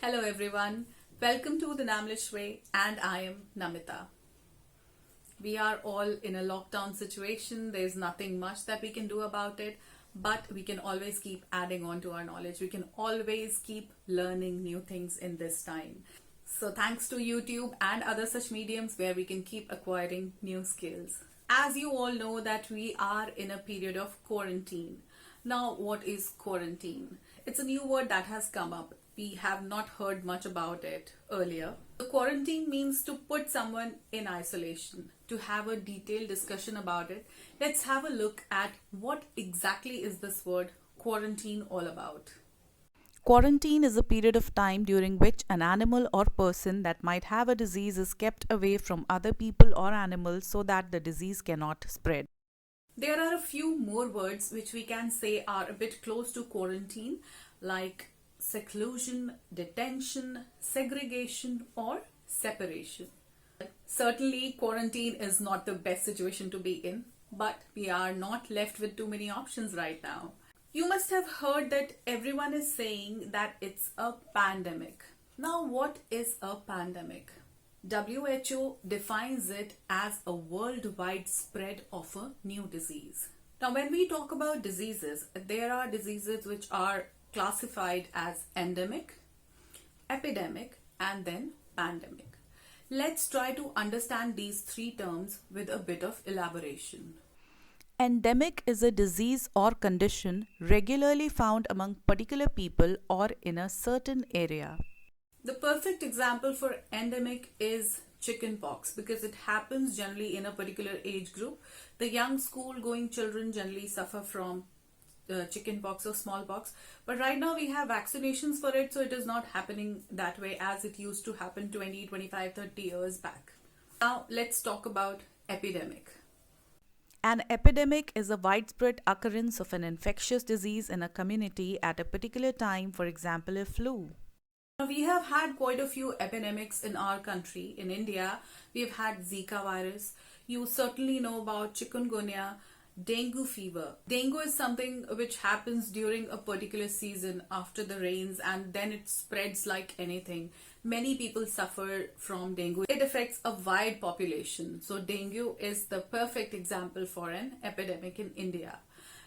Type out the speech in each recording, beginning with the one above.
Hello everyone, welcome to the Namlish Way and I am Namita. We are all in a lockdown situation. There's nothing much that we can do about it, but we can always keep adding on to our knowledge. We can always keep learning new things in this time. So thanks to YouTube and other such mediums where we can keep acquiring new skills. As you all know that we are in a period of quarantine. Now what is quarantine? It's a new word that has come up. We have not heard much about it earlier. The quarantine means to put someone in isolation. To have a detailed discussion about it, let's have a look at what exactly is this word quarantine all about. Quarantine is a period of time during which an animal or person that might have a disease is kept away from other people or animals so that the disease cannot spread. There are a few more words which we can say are a bit close to quarantine, like seclusion, detention, segregation, or separation. Certainly, quarantine is not the best situation to be in, but we are not left with too many options right now. You must have heard that everyone is saying that it's a pandemic. Now, what is a pandemic? WHO defines it as a worldwide spread of a new disease. Now, when we talk about diseases, there are diseases which are classified as endemic, epidemic, and then pandemic. Let's try to understand these three terms with a bit of elaboration. Endemic is a disease or condition regularly found among particular people or in a certain area. The perfect example for endemic is chickenpox because it happens generally in a particular age group. The young school-going children generally suffer from chickenpox or smallpox, but right now we have vaccinations for it, so it is not happening that way as it used to happen 20, 25, 30 years back. Now let's talk about epidemic. An epidemic is a widespread occurrence of an infectious disease in a community at a particular time, for example, a flu. Now, we have had quite a few epidemics in our country. In India, we have had Zika virus. You certainly know about chikungunya, dengue fever. Dengue is something which happens during a particular season after the rains, and then it spreads like anything. Many people suffer from dengue. It affects a wide population. So dengue is the perfect example for an epidemic in India.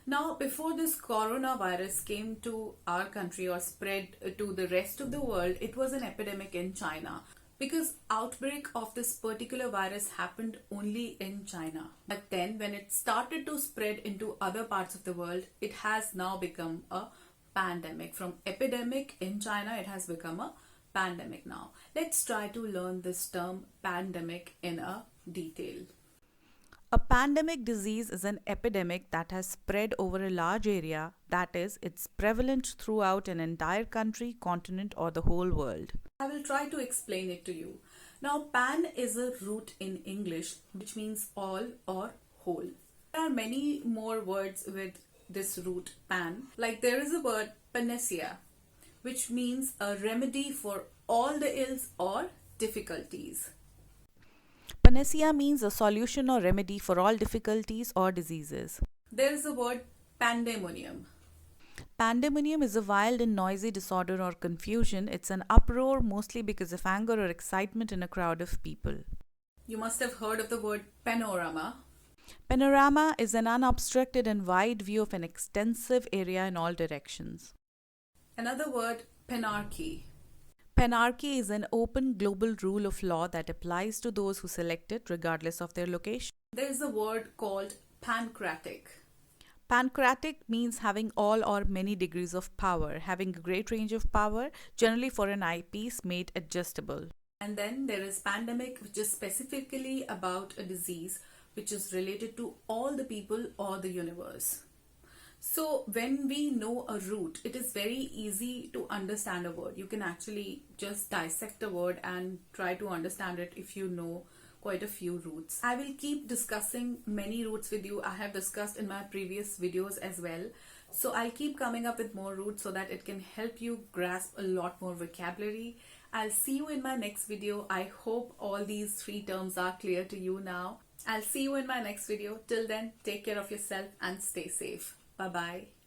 Now, before this coronavirus came to our country or spread to the rest of the world, it was an epidemic in China. Because outbreak of this particular virus happened only in China. But then when it started to spread into other parts of the world, it has now become a pandemic. From epidemic in China, it has become a pandemic now. Let's try to learn this term pandemic in a detail. A pandemic disease is an epidemic that has spread over a large area, that is, it's prevalent throughout an entire country, continent, or the whole world. I will try to explain it to you. Now, pan is a root in English which means all or whole. There are many more words with this root pan. Like there is a word panacea, which means a remedy for all the ills or difficulties. Panacea means a solution or remedy for all difficulties or diseases. There is the word pandemonium. Pandemonium is a wild and noisy disorder or confusion. It's an uproar mostly because of anger or excitement in a crowd of people. You must have heard of the word panorama. Panorama is an unobstructed and wide view of an extensive area in all directions. Another word, PANARCHY. PANARCHY is an open global rule of law that applies to those who select it regardless of their location. There is a word called PANCRATIC. PANCRATIC means having all or many degrees of power, having a great range of power, generally for an eyepiece made adjustable. And then there is pandemic, which is specifically about a disease which is related to all the people or the universe. So when we know a root, it is very easy to understand a word. You can actually just dissect a word and try to understand it if you know quite a few roots. I will keep discussing many roots with you. I have discussed in my previous videos as well. So I'll keep coming up with more roots so that it can help you grasp a lot more vocabulary. I'll see you in my next video. I hope all these three terms are clear to you now. I'll see you in my next video. Till then, take care of yourself and stay safe. Bye-bye.